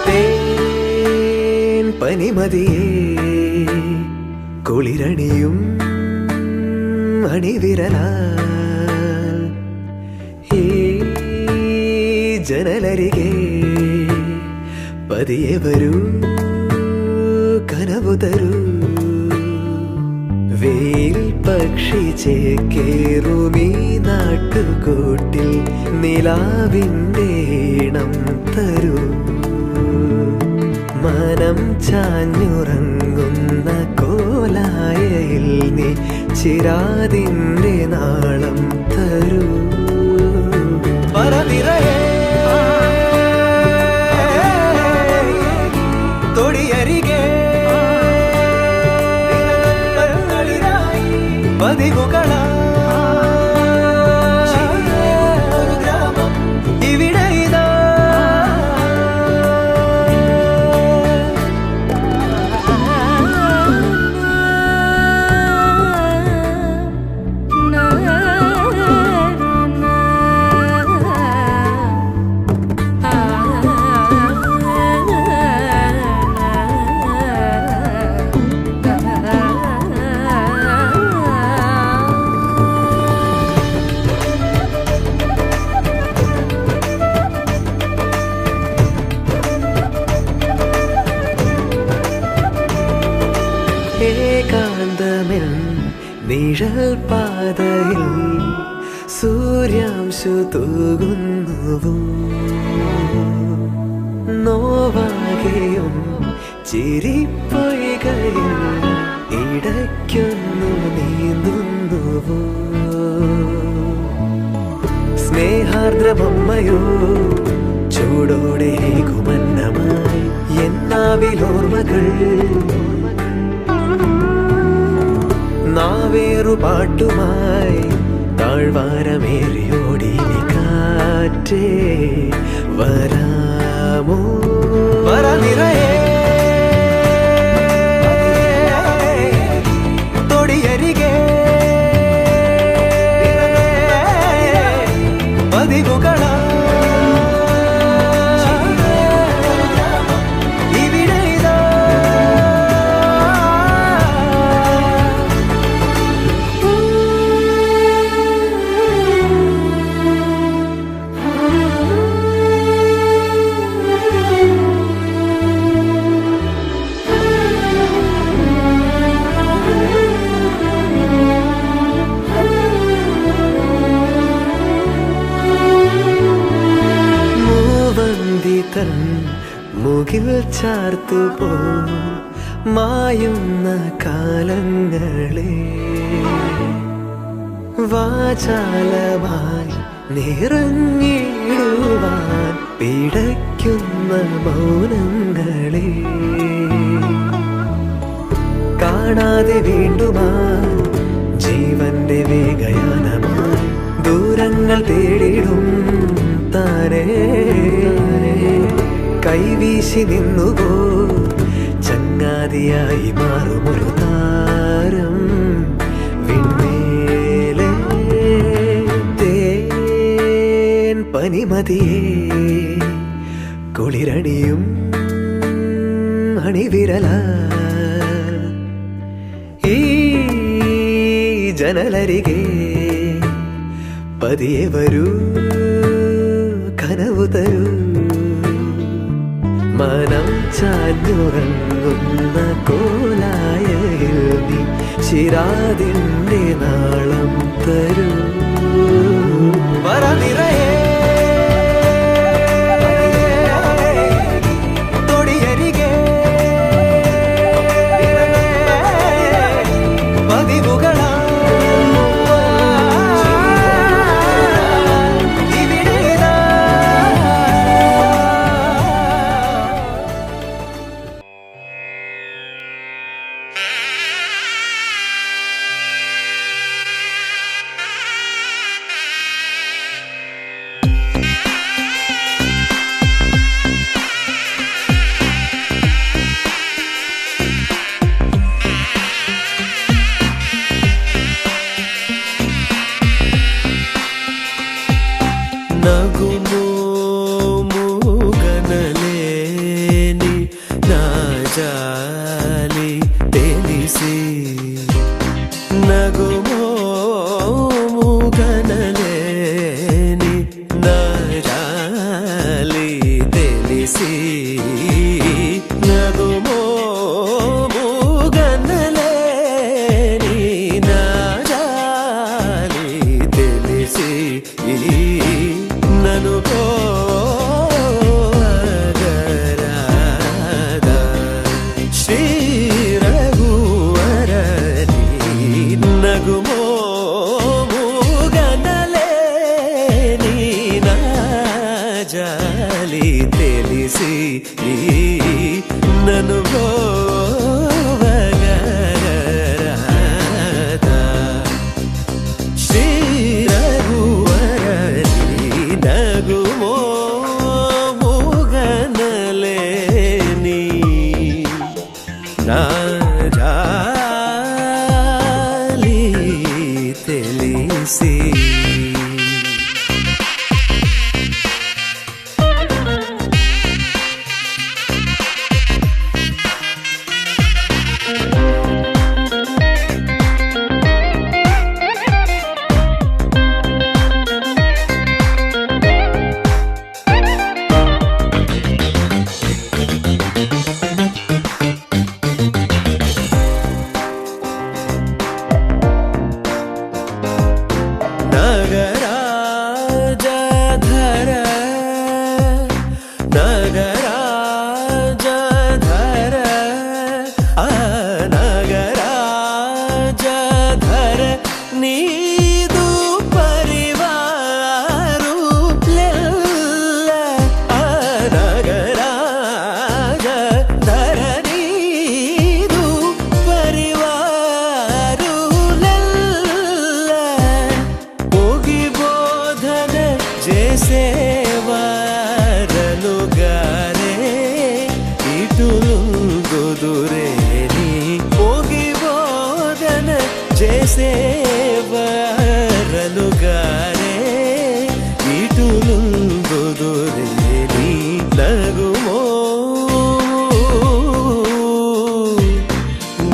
തേൻ പനിമതിയേ കുളിരണിയും അണിവിരലാൽ ഈ ജനലരികെ പതിയെ വരൂ കനവു തരൂ വെയിൽ പക്ഷി ചേക്കേറുമീ നാട്ടുകൂട്ടിൽ നിലാവിൻ്റെ ഈണം തരൂ മനം ചാഞ്ഞുറങ്ങുന്ന കോലായയിൽ നീ ചിരാതിൻ്റെ നാളം തരൂ പറനിറയെ തൊടിയരികെ പതിവുകള ഇവിടെ ഇതാ ഏകാന്തമെൻ നിഴൽ പാതയിൽ സൂര്യാംശു തൂകുന്നുവോ നോവാകെയും ചിരിപ്പൊയ്കയിൽ ഇടയ്ക്കൊന്നു നീന്തുന്നുവോ സ്നേഹാർദ്രമമ്മയോ ചൂടോടെ കുമന്നമായി എന്നാവിലോർമ്മകൾ നാവേറു പാട്ടുമായി താഴ്വാരമേറിയോടി കാറ്റേ വരാമോ പറനിറയെ തൊടിയരികെ പതിവുകള മുകിൽ ചാർത്തുപോ മായുന്ന കാലങ്ങളെ വാചാലമായി നിറഞ്ഞിടുവാൻ പിടയ്ക്കുന്ന മൗനങ്ങളെ കാണാതെ വീണ്ടുമാ ജീവന്റെ വേഗയാനമായി ദൂരങ്ങൾ തേടിടും താരേ കൈവീശി നിന്നുപോ ചങ്ങാതിയായി മാറുമൊരു താരം വിണ്മേലെ തേൻ പനിമതിയേ കുളിരണിയും അണിവിരലാൽ ഈ ജനലരികെ പതിയെ വരൂ കനവു തരൂ മനം ചാഞ്ഞുറങ്ങുന്ന കോലായയിൽ നീ ചിരാതിൻ്റെ നാളം തരൂ പറനിറയെ തൊടിയരികെ പതിവുകള తెలిసి నగుమో మూగనలేని నా జాలి తెలిసి నను పోగరాదా శ్రీ రఘువరని నగుమో మూగనలేని నా జాలి తెలిసి నను పోగరాదా శ్రీ రఘువరని నగుమో మూగనలేని నా జాలి తెలిసి నగరాజధర నగరాజధర ఆ నగరాజధర నీదు పరివారు లెల్ల ఆ నగరాజధర నీదు పరివారు లెల్ల పోగి బోధన చేసేవారనుగారే ఇటులుందుదురేని పోగి బోధన చేసేవారనుగారే ఇటులుందుదురేని నగుమో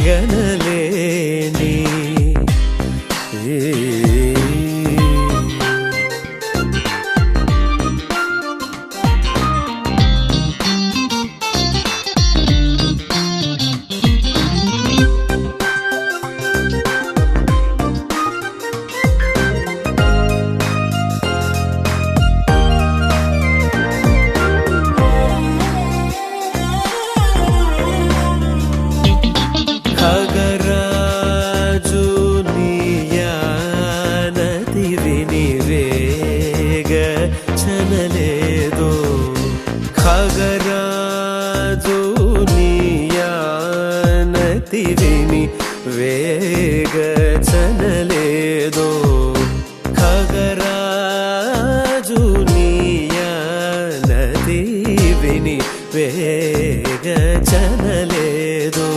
గనలేని ఖగరాజు నీయానతి వినివేగ చనలేదో ఖగరాజు నీయానతి విని వేగ చనలేదో ఖగరాజు నీయానతి విని వేగ చనలేదో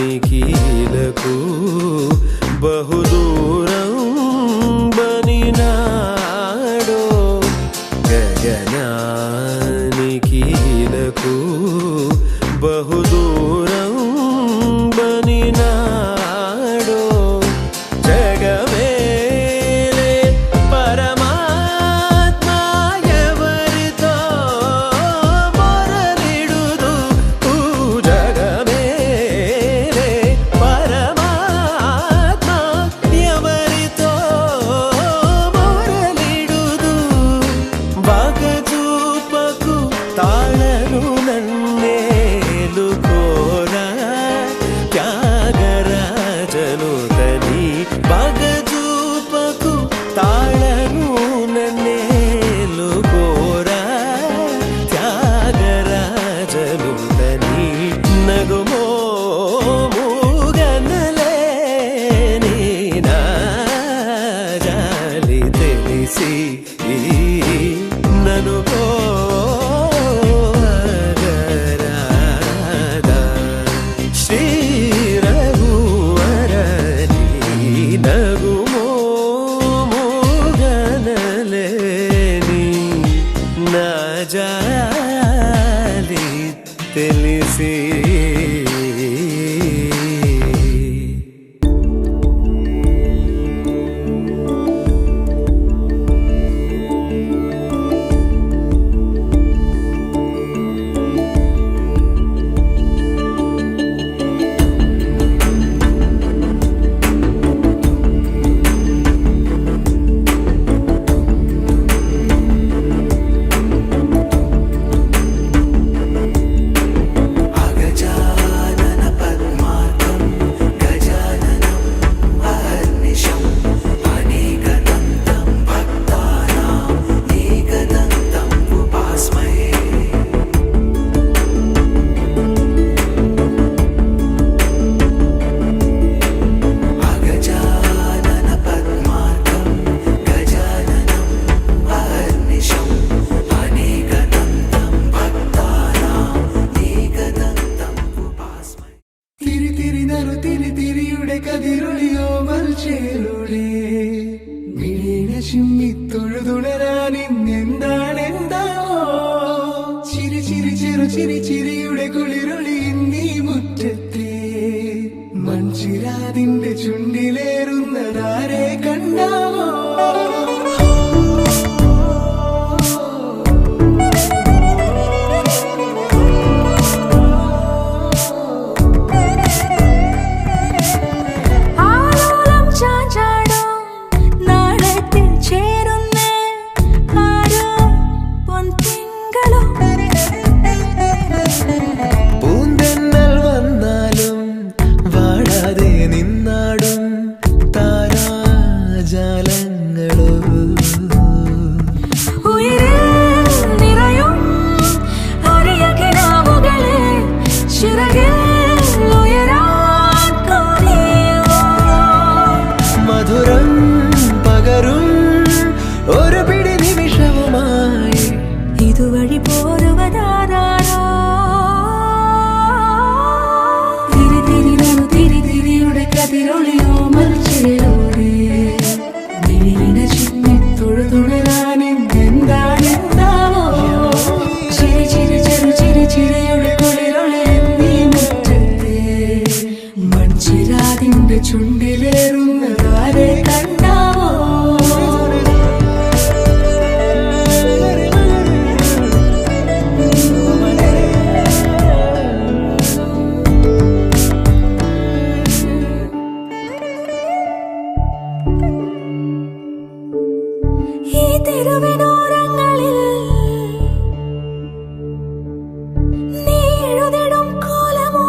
గగనానికీలకు బహుదూరం బనినాడో గగనానికీలకు బహుదూరం బనినాడో జగమేలే పరమాత్మ ఎవరితో మొరలిడుదు జగమేలే పరమాత్మ ఎవరితో మొరలిడుదు బగజూపకు తాళను నన్నేలు కోరా త్యాగరాజను తని బగజూపకు తాళను నన్నేలు కోరా త్యాగరాజను తని నగుమో మూగనలేని నా జాలి తెలిసి నను పోగరాదా శ్రీ రఘువరని నగుమో మూగనలేని నా జాలి తెలిసి എന്താണെന്താവോ ചിരി ചിരി ചെറു ചിരി ചിരിയുടെ കുളിരൊളി നീ മുറ്റത്തെ മൺചിരാതിന്റെ ചുണ്ടിലേറുന്നതാരെ കണ്ടാവോ ചുണ്ടിലേറുന്നതാരെ കണ്ടാവോ ഈ തെരുവിനോരങ്ങളിൽ നീ എഴുതിടും കോലമോ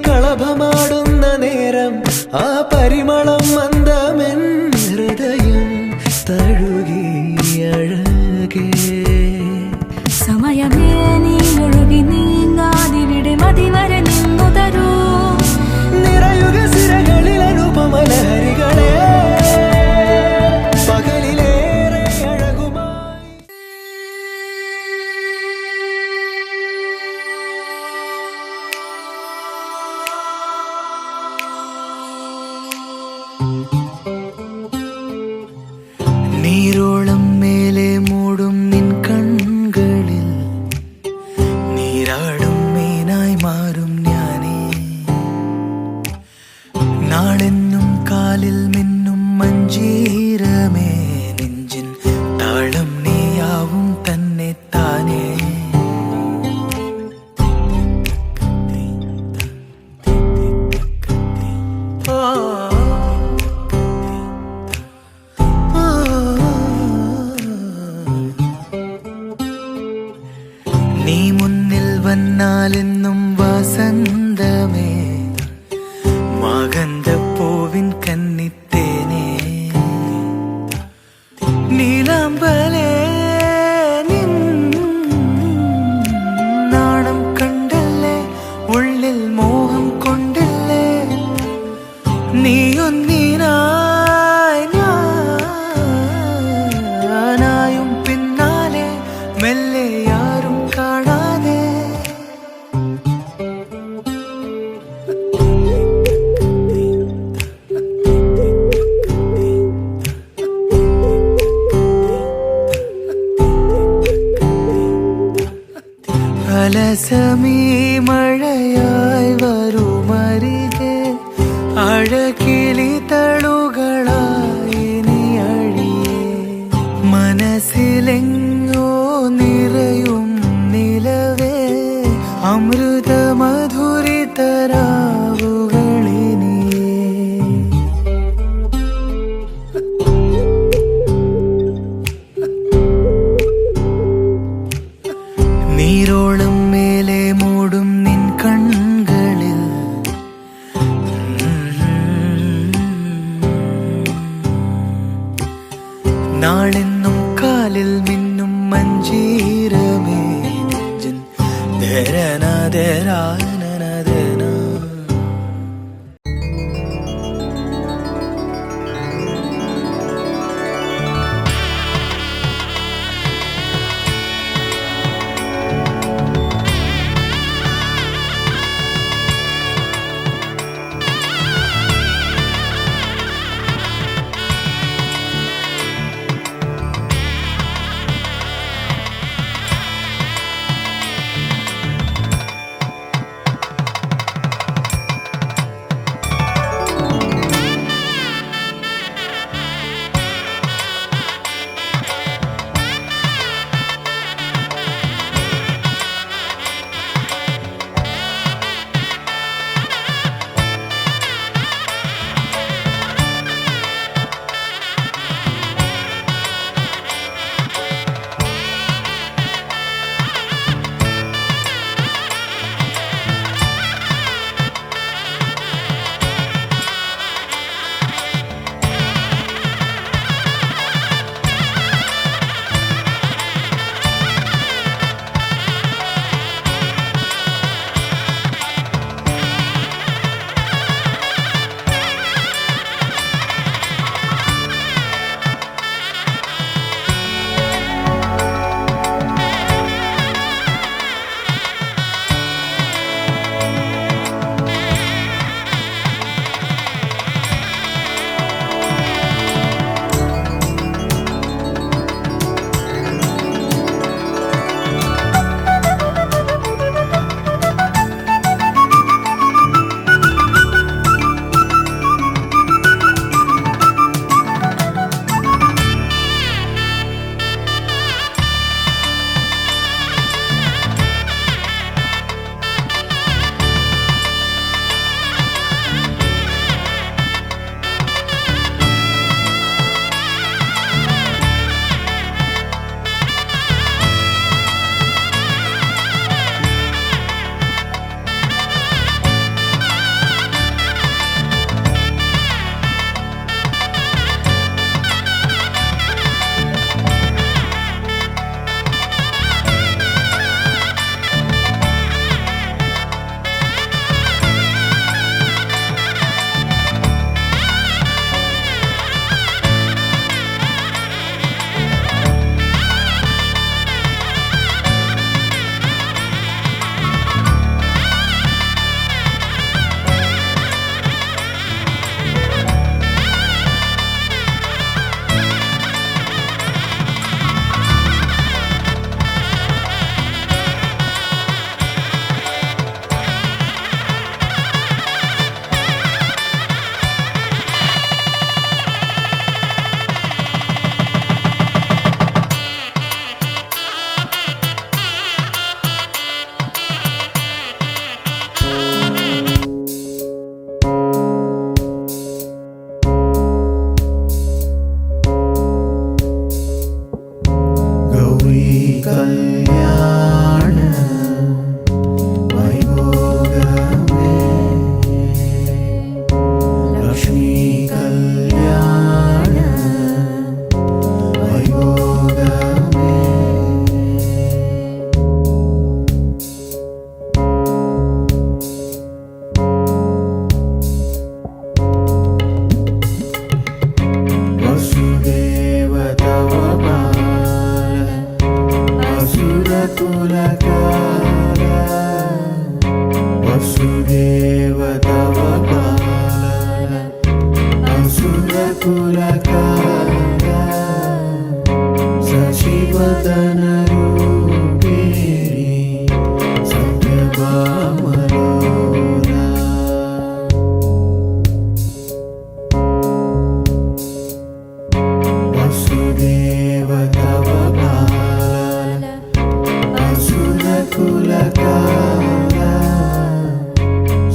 കളഭമാടുന്ന നേരം ആ പരിമളം മന്ദമെൻ ഹൃദയം തഴുകി അഴകേ സമയമേ നീ ഒഴുകി നീങ്ങാതിവിടെ മതിവരെ നിന്നു തരൂ നിറയുക സിരകളിൽ അനുപമലഹരികളെ പകലിലേറെ അഴകുമായി നീരോളം മേലെ മൂടും നിൻ കൺകളിൽ നീരാടും മീനായി മാറും ഞാനേ നാളെന്നും കാലിൽ മിന്നും മഞ്ചീരമേ നെഞ്ചിൻ താളം നീയാവും തന്നെ താനേ നീ മുന്നിൽ വന്നാലെന്നും വസന്തമേ മകന്തപ്പൂവിൻ കന്നിത്തേനേ നീലാമ്പലേ നിൻ നാണം കണ്ടല്ലേ ഉള്ളിൽ മോഹം കൊണ്ടല്ലേ നീയൊന്നിനായി ഞാനായും പിന്നാലെ മെല്ലെ ആരും കാണാതെ അലസമീ മഴയായി വരുമരികെ അഴകിളി തളുകളായി നീ അഴിയേ മനസ്സിലെങ്ങോ നിറയും നിലവേ അമൃത മധുരിതരാവുകളിനിയേ നീരോളം മേലെ മൂടും നിൻ കൺകളിൽ നാളെന്നും കാലിൽ മിന്നും മഞ്ചീരമേ നെഞ്ചിൻ ധരനധരാനനധന കല്യാണ വൈഭോഗമേ ലക്ഷ്മി കല്യാണ വൈഭോഗമേ വസുദേവ തവ ബാല അസുരകുലകാല വസുദേവ തവ ബാല അസുരകുലകാല സശിവദന രൂപിണി സത്യഭാമലോല വസുദേവ തവ ബാല അസുരകുലകാല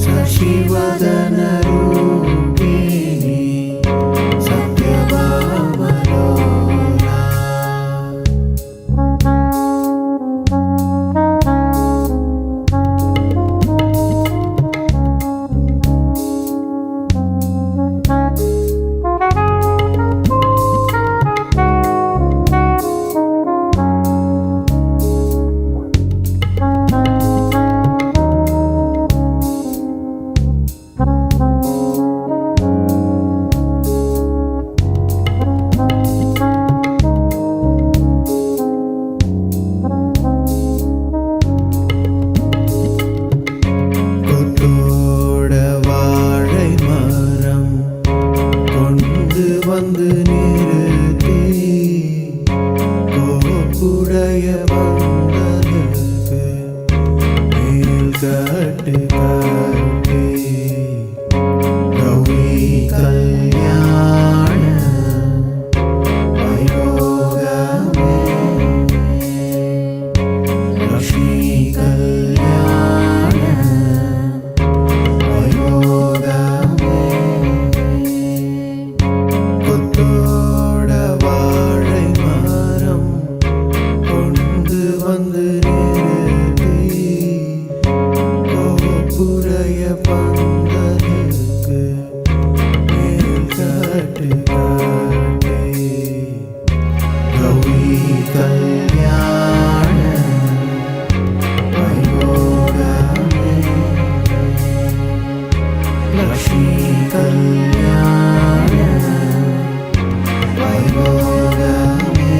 സശിവദന രൂപിണി സത്യഭാമലോല கொத்தோட வாழை மரம் கொண்டு வந்து நிறுத்தி கோப்புடைய பந்தலுக்கு மேல் கட்டு கட்டி கௌரி கல்யாண வைபோகமே லக்ஷ்மி கல்யாண வைபோகமே கொத்தோட வாழை மரம் கொண்டு வந்து நிறுத்தி கோப்புடைய பந்தலுக்கு மேல் கட்டு கட்டி கௌரி கல்யாண வைபோகமே லக்ஷ்மி கல்யாண வைபோகமே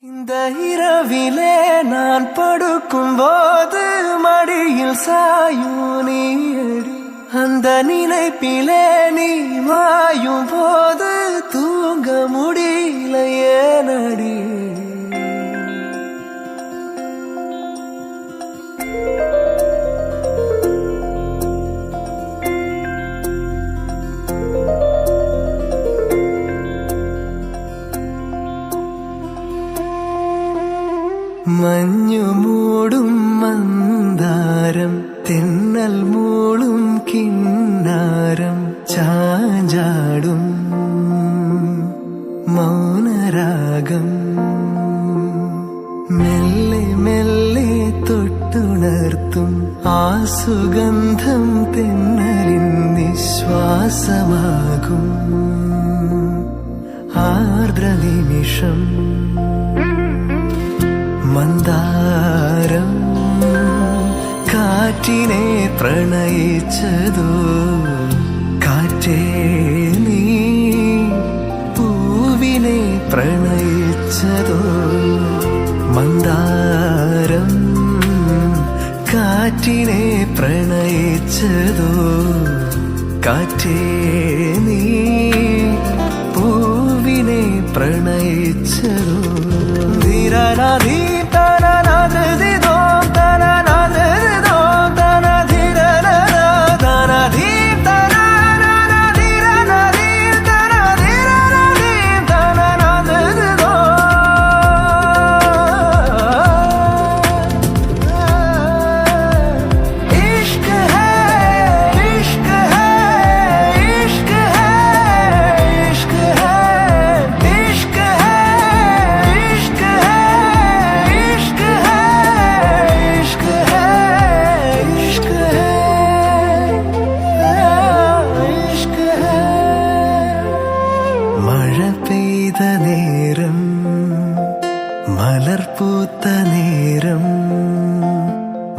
இந்த இரவிலே நான் படுக்கும் போது மடியில் சாயும் நீடி அந்த நினைப்பிலே நீ மாயும் போது தூங்க முடியல ஏனடி മഞ്ഞു മൂടും മന്ദാരം തെന്നൽ മൂളും കിന്നാരം ചാഞ്ചാടും മൗനരാഗം മെല്ലെ മെല്ലെ തൊട്ടുണർത്തും ആ സുഗന്ധം തെന്നലിൻ നിശ്വാസമാകും ആർദ്രനിമിഷം മന്ദാരം കാറ്റിനെ പ്രണയിച്ചതോ കാറ്റേ നീ പൂവിനെ പ്രണയിച്ചതോ മന്ദാരം കാറ്റിനെ പ്രണയിച്ചതോ കാറ്റേ നീ പൂവിനെ പ്രണയിച്ചതോ ധീരനാ ധീ തന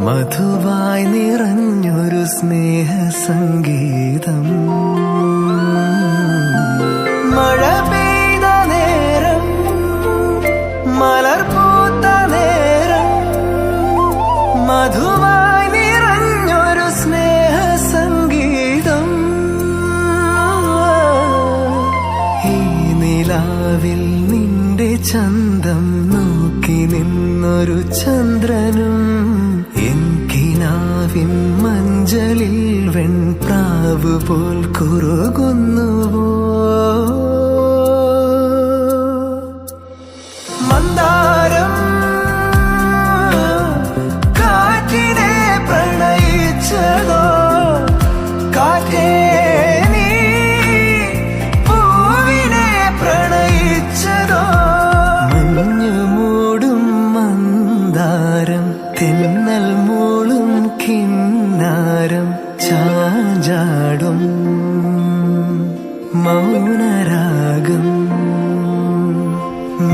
മധുവായി നിറഞ്ഞൊരു സ്നേഹ സംഗീതം. മഴ പെയ്ത നേരം, മലർ പൂത്ത നേരം, മധുവായി നിറഞ്ഞൊരു സ്നേഹ സംഗീതം. ഈ നിലാവിൽ നിന്റെ ചന്തം നോക്കി നിന്നൊരു ചന്ദ്രനും കിനാവിൻ മഞ്ചലിൽ വെൺപ്രാവ് പോൽ കുറുകുന്നുവോ. മന്ദാരം കാറ്റിനെ പ്രണയിച്ചതോ, കാറ്റേ നീ പൂവിനെ പ്രണയിച്ചതോ. മഞ്ഞു മൂടും മന്ദാരം, തെന്നൽ മൂളും കിന്നാരം, ചാഞ്ചാടും മൗനരാഗം.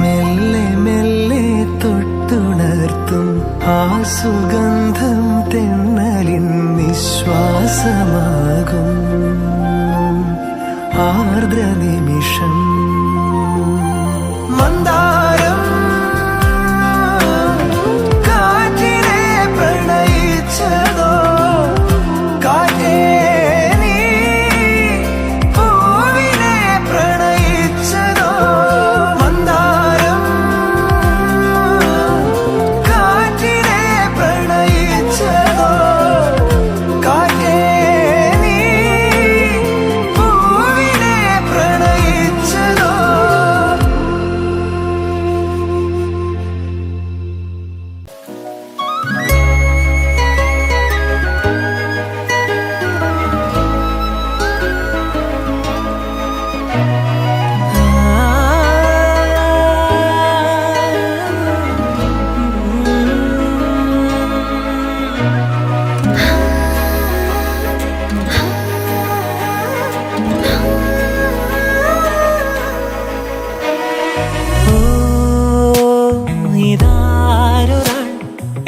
മെല്ലെ മെല്ലെ തൊട്ടുണർത്തും ആ സുഗന്ധം തെന്നലിൻ നിശ്വാസമാകും. ആർദ്ര നിമിഷം മന്ദാരം കാറ്റിനെ പ്രണയിച്ചതോ, കാറ്റേ നീ പൂവിനെ പ്രണയിച്ചതോ. മന്ദാരം കാറ്റിനെ പ്രണയിച്ചതോ, കാറ്റേ നീ പൂവിനെ പ്രണയിച്ചതോ. ഇതാരൊരാൾ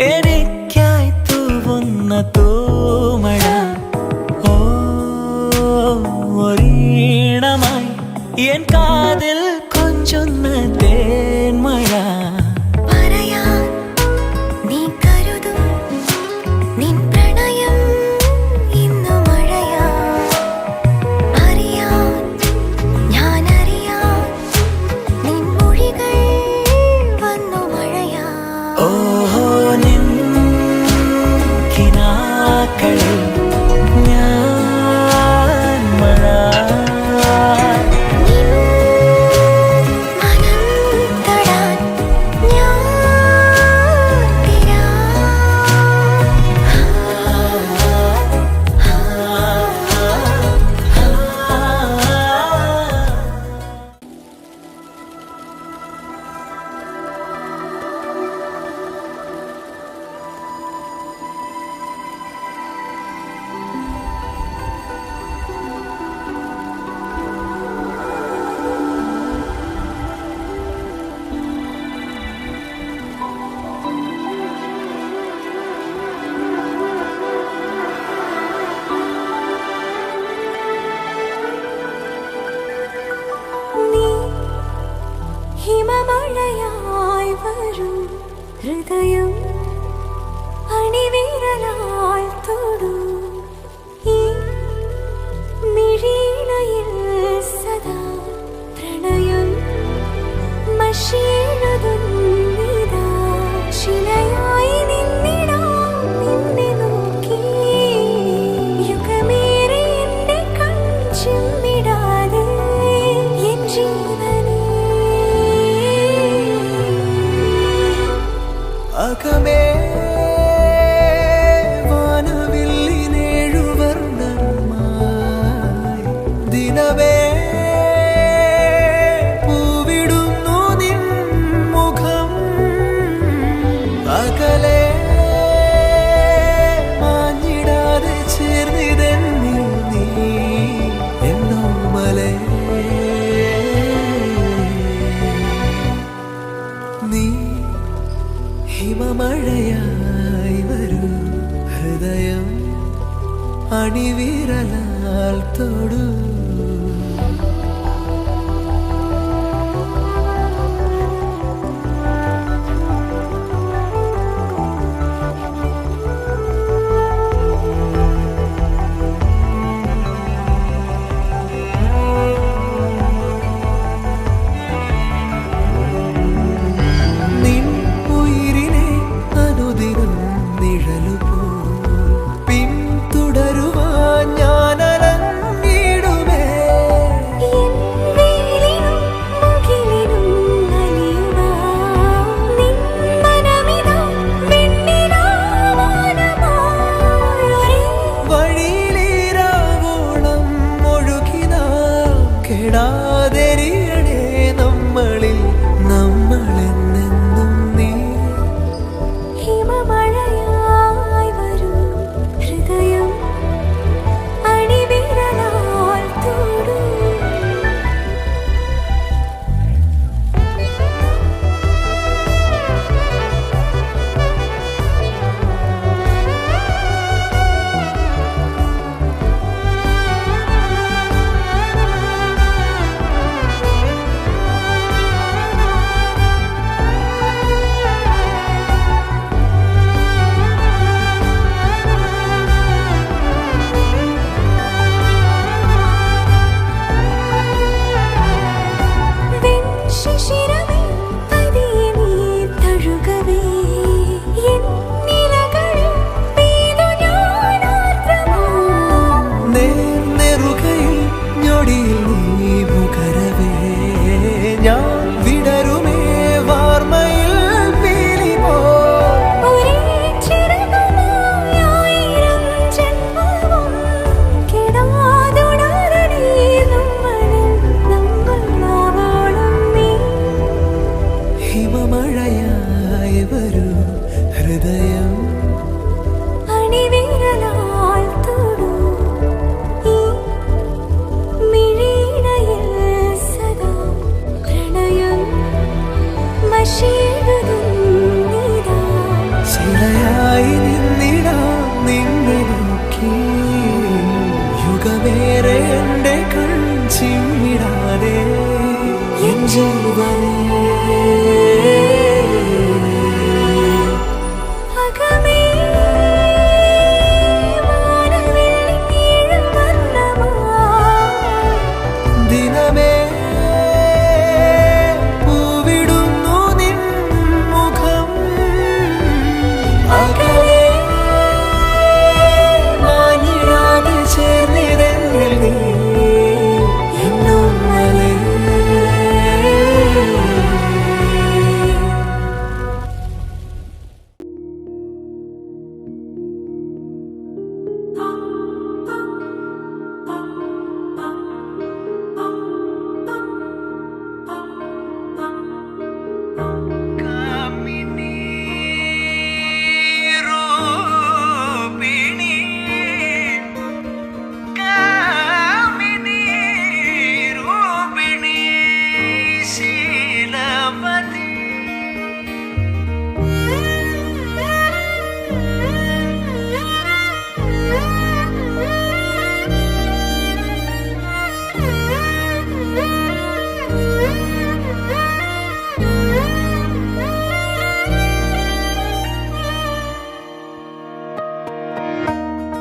എനിക്കായി തൂവുന്ന തൂമഴ, ഓ ഒരീണമായി എൻ കാതിൽ കൊഞ്ചുന്ന തേന്മഴ. പറയാൻ നീ കരുതും നിൻ പ്രണയം ഇന്നു മഴയാ. അറിയാൻ ഞാനറിയാൻ നിൻ മൊഴികൾ വന്നു മഴയാ. ഓഹോ നിൻ കിനാക്കളിൽ ഞാൻ മഴ. നിൻ മനം അണിവിരലാൽ തൊടൂ. യുഗമേറെ എൻ്റെ കൺചിമ്മിടാതെ എൻ ജീവനേ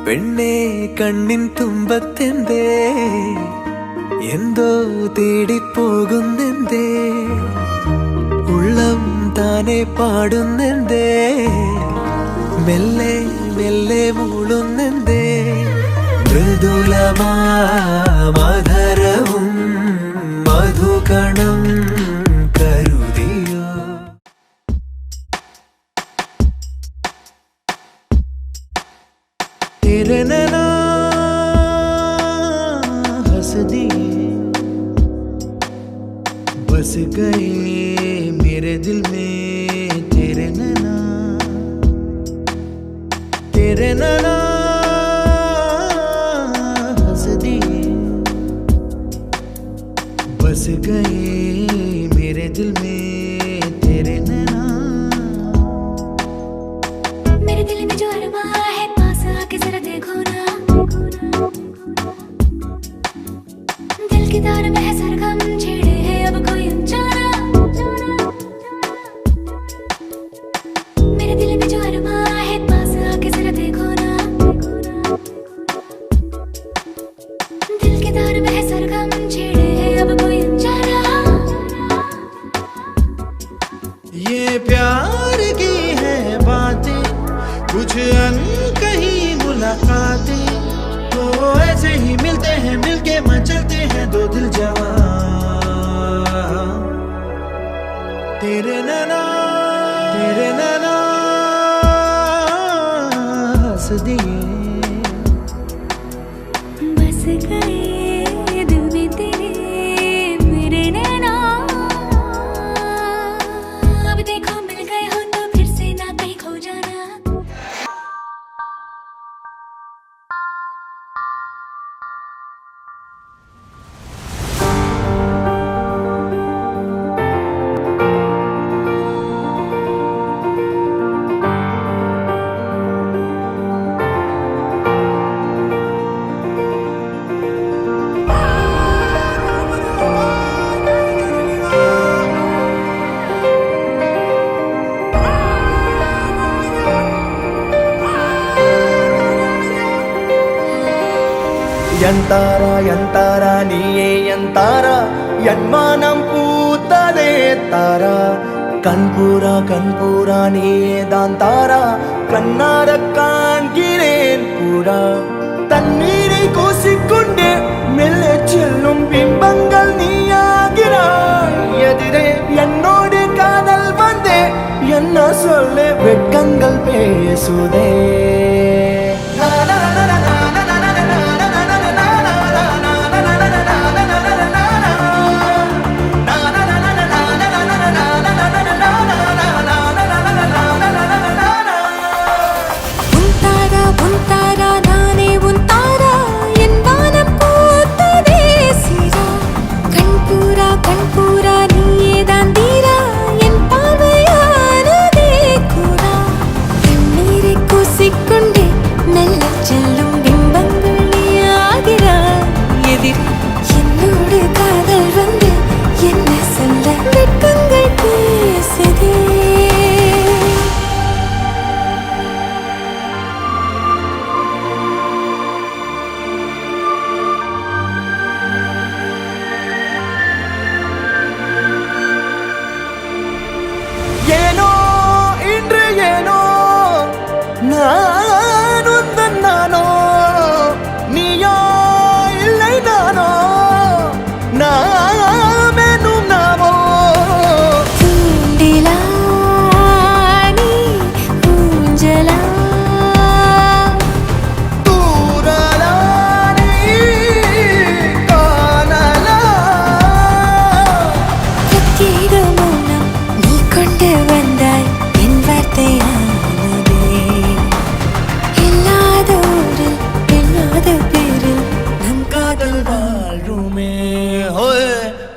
പെണ്ണേ കണ്ണിൻ തുമ്പത്തെന്തേ എന്തോ തേടിപ്പോകുന്നെന്തേ ഉള്ളം താനെ പാടുന്നെന്തേ മെല്ലെ മെല്ലെ മൂളുന്നെന്തേ മൃദുലമാധരവും മധുകണം കരുതിയോ तेरे नैना हंस दिए बस गए मेरे दिल में तेरे नैना हंस दिए बस गए मेरे दिल में तेरे नैना मेरे दिल में जो अरमा है पास आके जरा देखो ना कहीं मुलाकातें तो ऐसे ही मिलते हैं, मिलके मचलते हैं दो दिल जवां। तेरे नैना हंस दिए, बस गए दिल में तेरे मेरे नैना। अब देखो मिल गए हो तो फिर से ना कहीं खो जाना। ಎಂತಾರ ಎಂತಾರ ನೀಯೇ ಎಂತಾರ ಎನ್ಮಾನಂ ಪೂತದೆ ತಾರ கண்பூரா நீயே தான் தாரா கண்ணார காண்கிறேன் கூடா தண்ணீரை கூசிக்கொண்டே மெல்ல செல்லும் பிம்பங்கள் நீயாகிறாய் எதிரே என்னோடு காதல் வந்தே என்ன சொல்ல வெட்கங்கள் பேசுதே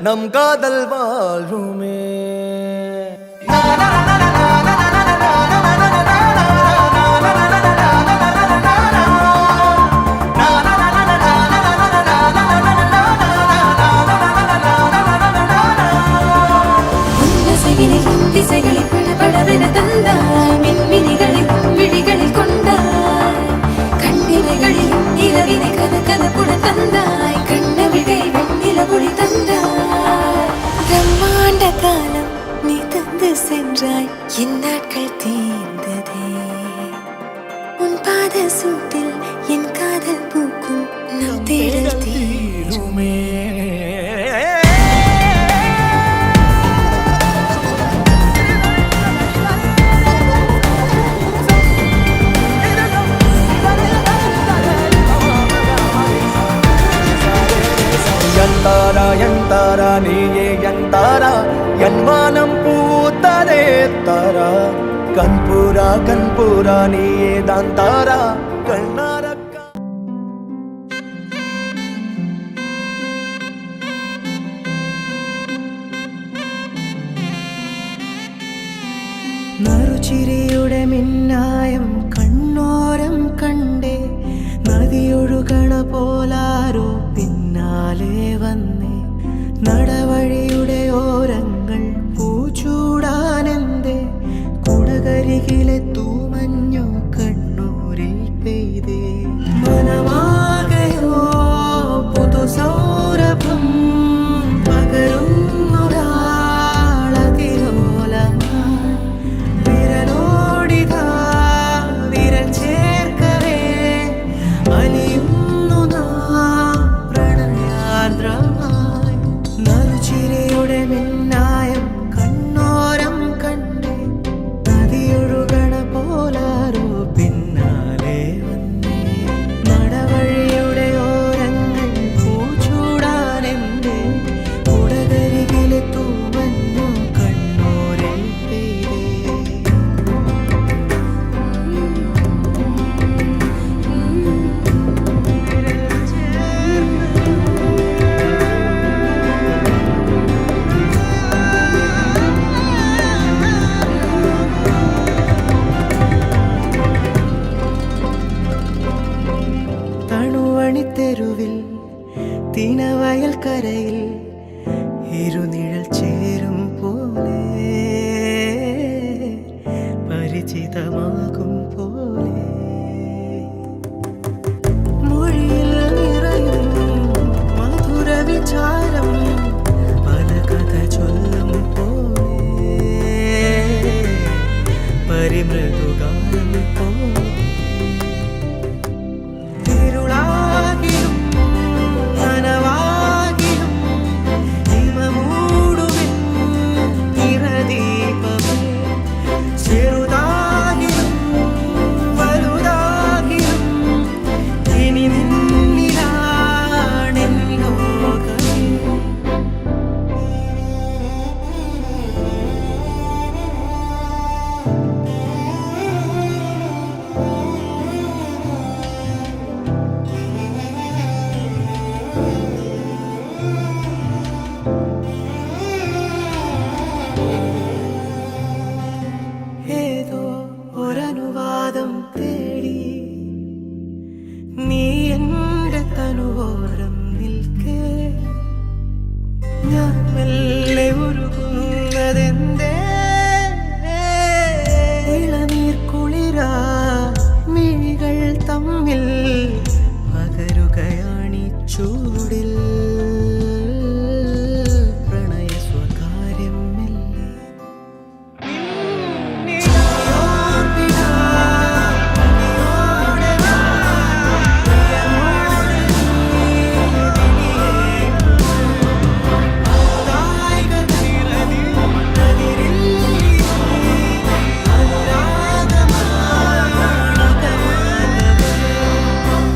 நம் காதல் வாழ்வுமே திசைகளில் படபடவென தந்தாய் மின்மினிகளில் விழிகளில் கொண்டாய் கண்ணிமைகளில் நிலவினை கதகதப்புட தந்தாய் கண்ணவிழை வெண்ணில ஒளி தந்தாய் பிரம்மாண்ட காலம் நீ தந்து சென்றாய் என் நாட்கள் தீர்ந்ததே உன் பாத சூட்டில் என் காதல் பூக்கும் நம் தேடல் தீருமே ಎಂತಾರ ನೀಯೇ ಎಂತಾರ ಎನ್ಮಾನಂ ಪೂತದೆ ತಾರ ಕಣ್ಪೂರ ನೀಯೇ தான் தாரா கண்ணார നറുചിരിയുടെ മിന്നായം കണ്ണോരം കണ്ടേ നദിയൊഴുകണ പോലാരോ പിന്നാലെ വന്നേ നടവഴിയുടെ ഓരങ്ങൾ പൂച്ചൂടാനെന്തേ കുടകരികിലെ തൂമഞ്ഞു കണ്ണൂരിൽ പെയ്തേ മനമാകയോ പുതുസൗരഭം പകരുന്നൊരാളതിരോലം വിരലോടിതാ വിരൽ ചേ ഈനവയൽക്കരയിൽ ഇരുനിഴൽ ചേരും പോലെ പരിചിതമാകും പോലെ മൊഴിയിൽ നിറയും മധുര വിചാരം പല കഥ ചൊല്ലും പോലെ പരിമൃദുഗാനം പോലെ ഇരുളാകിലും നനവാകിലും ഹിമമൂടുവിൻ നിറദീപമേ ചെറുതാകിലും വലുതാകിലും ഇനി നിന്നിലാണെൻ ലോകമേ ഏതോ ഒരനുവാദം തേടി നീ എൻ്റെ തനുവോരം നിൽക്കേ ഞാൻ മെല്ലെ ഉരുകുന്നതെന്തേ ഇളനീർ കുളിരാ മിഴികൾ തമ്മിൽ പകരുകയാണി ചൂടിൽ പ്രണയ സ്വകാര്യം മെല്ലെ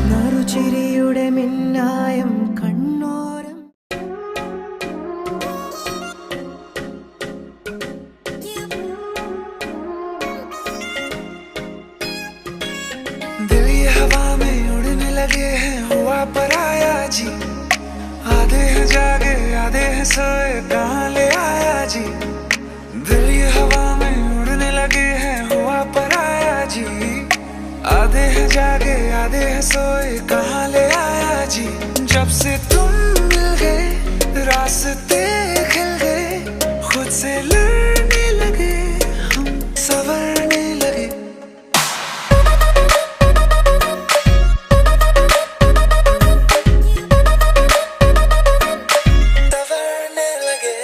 നറുചിരിയുടെ മിന്നായം കണ്ണോരം दिल ये हवा में उड़ने लगे हैं हुआ पराया जी आधे हैं जागे आधे हैं सोए कहाँ ले आया जी दिल ये हवा में उड़ने लगे हैं हुआ पराया जी आधे हैं जागे आधे हैं सोए कहाँ ले आया जी जब से तुम मिल गए रास्ते खिल गए खुद से लड़ने लगे हम संवरने लगे संवरने लगे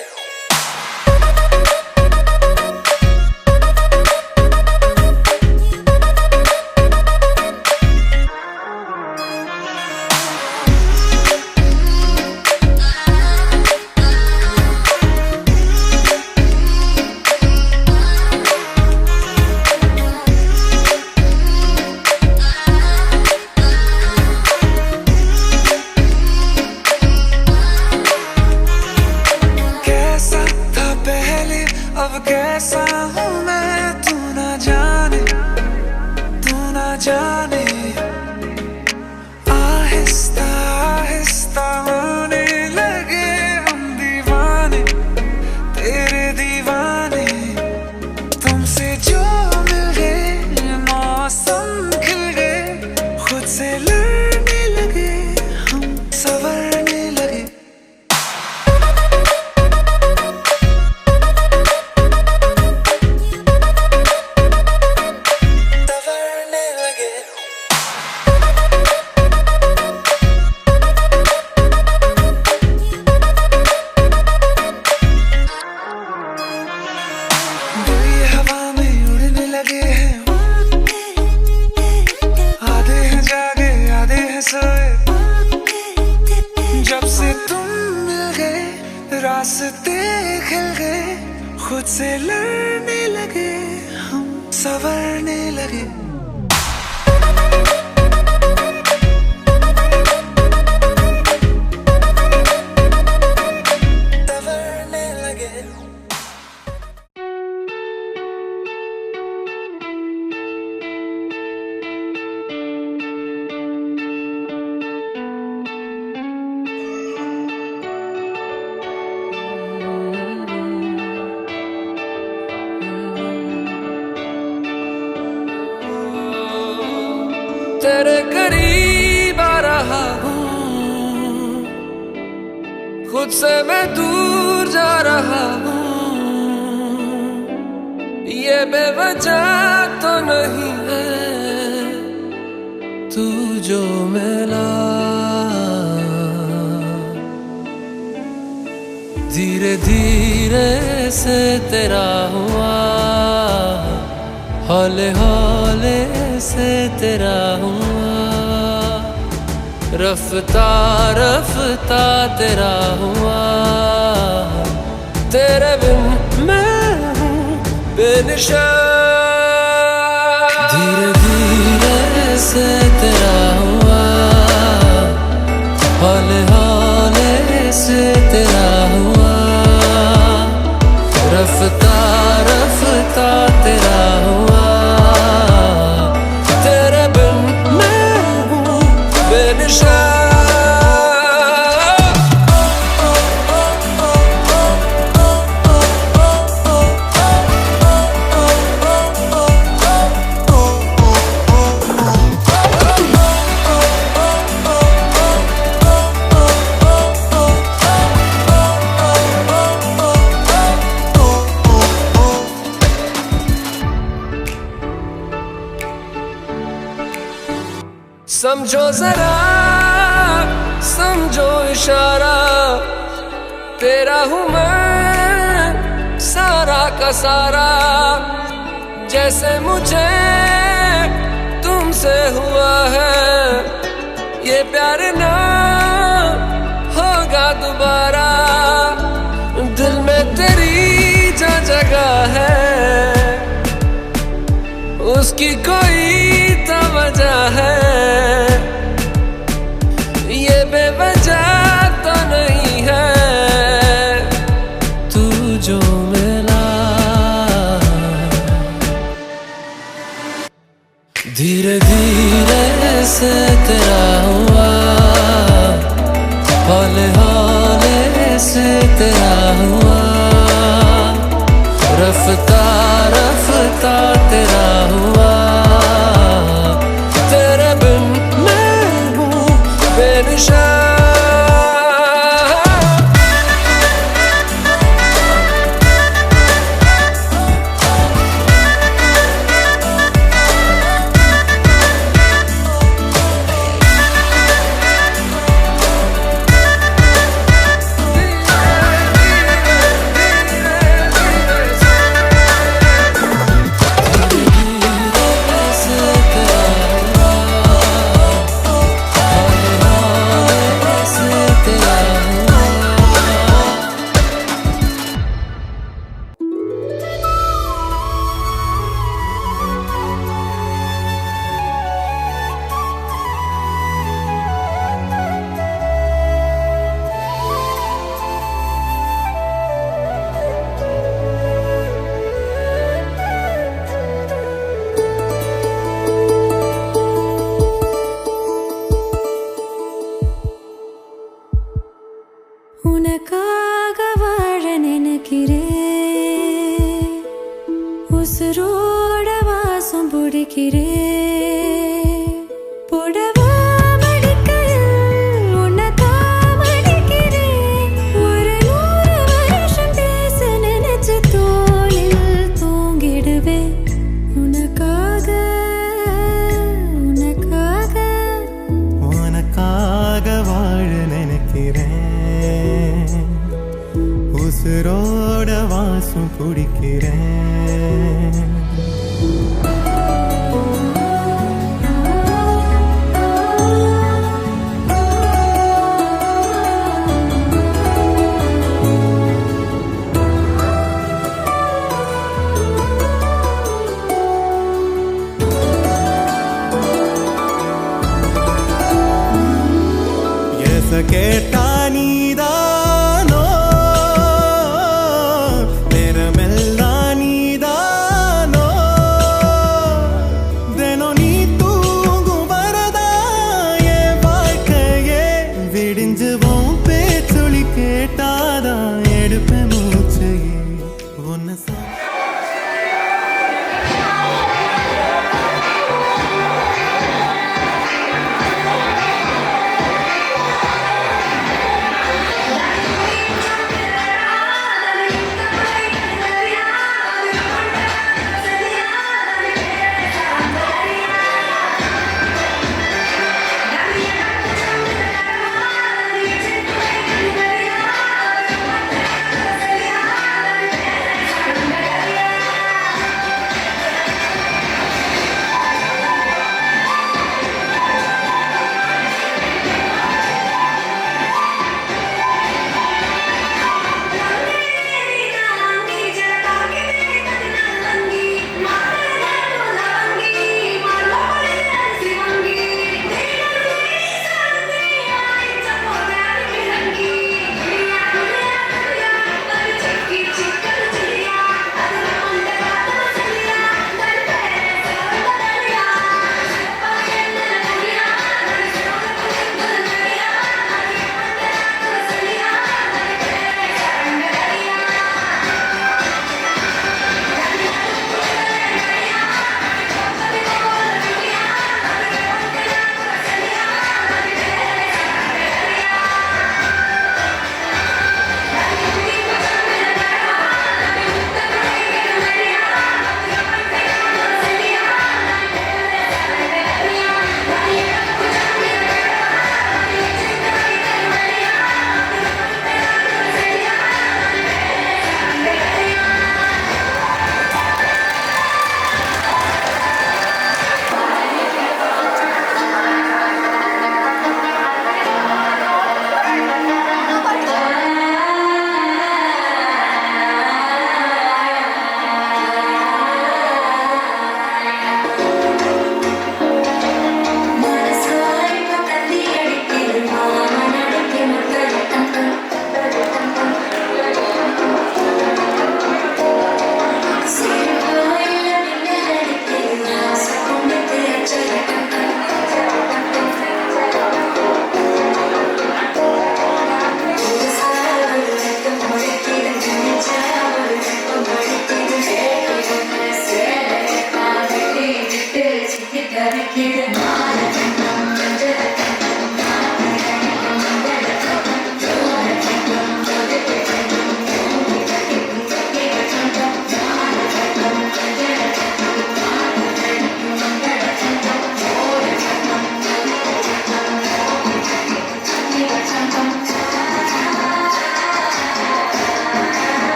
कैसा था पहले अब कैसा हूँ मैं तू ना जाने आहिस्ता आहिस्ता होने लगे हम दीवाने तेरे दीवाने तुमसे जो मिल गए मौसम खिल गए खुद से लड़ने लगे हम संवरने लगे संवरने लगे दिल ये हवा में उड़ने लगे हैं आधे हैं जागे आधे हैं सोए जब से तुम मिल गए रास्ते खिल गए खुद से लड़ने लगे हम संवरने लगे संवरने लगे तेरे करीब आ रहा हूँ तुझसे मैं दूर जा रहा हूँ, ये बेवजह तो नहीं है तू जो मिला। धीरे धीरे से तेरा हुआ, हौले हौले से तेरा हुआ, रफ्ता रफ्ता तेरा हुआ। तेरे बिन मैं हूँ बेनिशान। धीरे धीरे से तेरा हुआ, हौले हौले से तेरा हुआ, रफ्ता रफ्ता तेरा हुआ। तेरे बिन मैं हूँ बेनिशान। समझो जरा, समझो इशारा, तेरा हूँ मैं सारा का सारा। जैसे मुझे तुमसे हुआ है, ये प्यार ना होगा दोबारा। दिल में तेरी जो जगह है, उसकी कोई तो वजह है। ये बेवजह तो नहीं है तू जो मिला। धीरे धीरे से तेरा हुआ, हौले हौले से तेरा हुआ, रफ्ता रफ्ता तेरा हुआ। तेरे बिन मैं हूँ बेनिशान। உனக்காக வாழ நினைக்கிறேன், உசுரோட வாசம் பிடிக்கிறேன். புடவா மடிக்கையில் உன்னைத்தான் மடிக்கிறேன். ஒரு 100 வருஷம் பேச நினைச்சு தோளில் தூங்கிடுவேன். உனக்காக உனக்காக உனக்காக வாழ நினைக்கிறேன், உசுரோட வாசம் குடிக்கிறேன். கேட்டா நீதானோ, நேரமெல்லாம் நீதானோ, தினம் நீ தூங்கும் வரதா என் வாழ்க்கையே விடிஞ்சுவோம். பேச்சொலி கேட்டாதான் எடுப்பேன் மூச்சையே உன்னை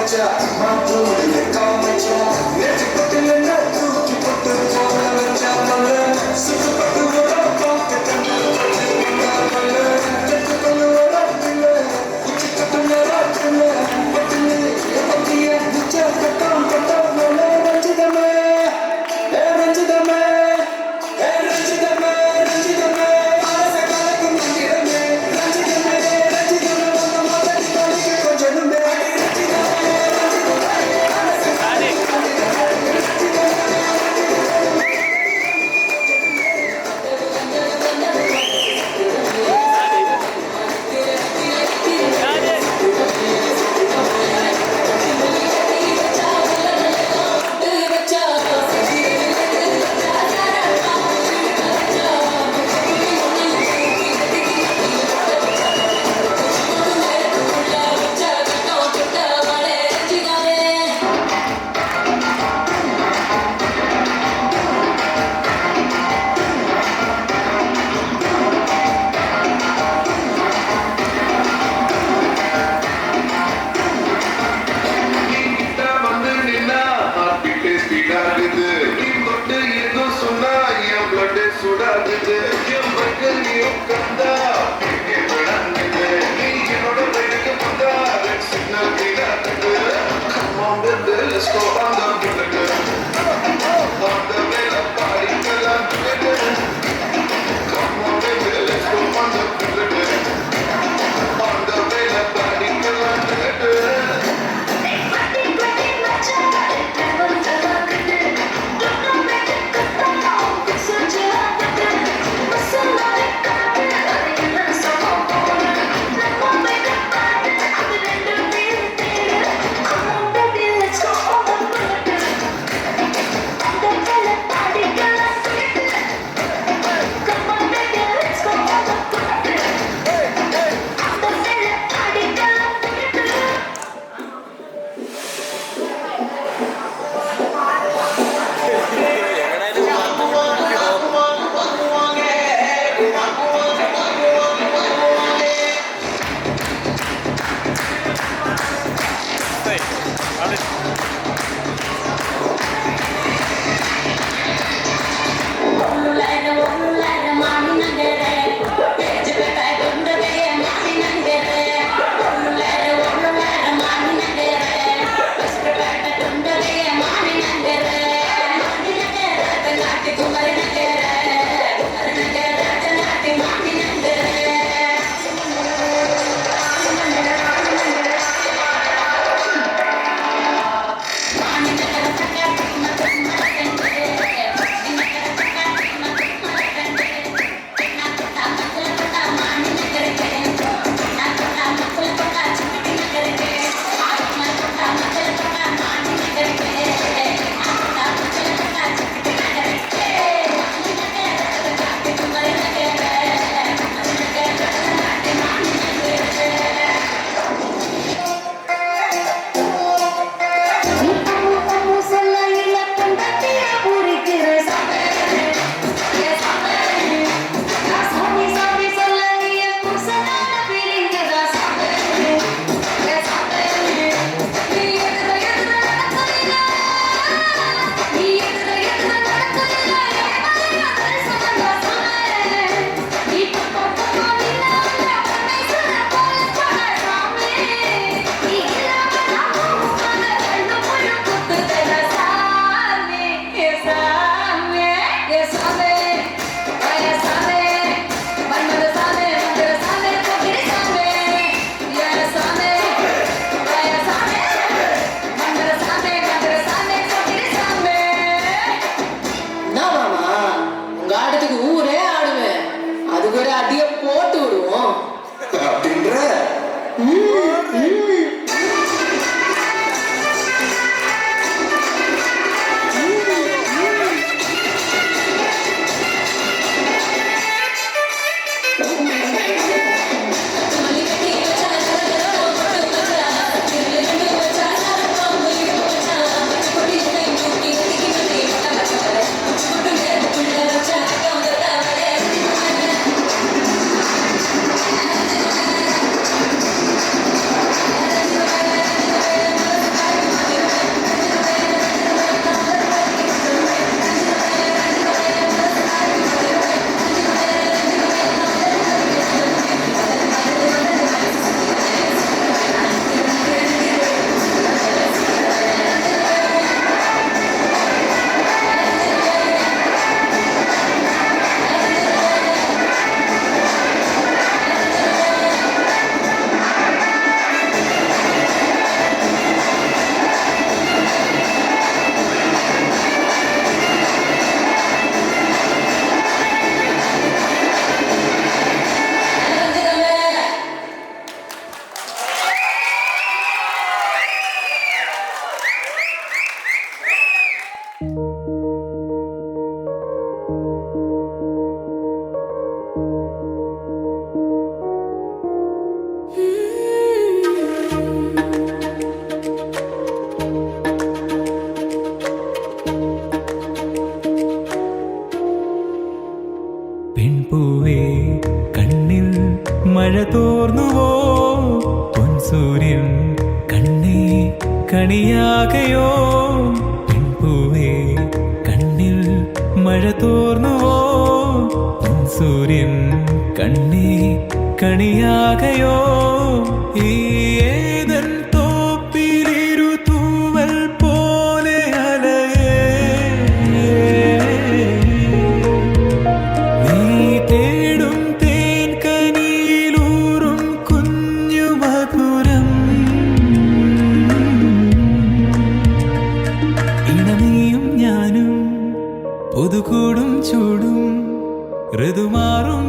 Let's go on the bullet. On the way the party till I'm bullet. Come on baby, let's go on the bullet. On the way the party till I'm bullet. Let's go on the bullet. കണിയാകയോ പെൺപൂവേ കണ്ണിൽ മഴ തോർന്നുവോ സൂര്യൻ കണ്ണി കണിയാകയോ ഈ ഏതൻ തോപ്പിലിരു തൂവൽ പോലെ അലയേ നീ തേടും തേൻ കനിയിലൂറും കുഞ്ഞു മധുരം ഇണനീയും ഞാനും പുതുകൂടും ചൂടും ഋതുമാറും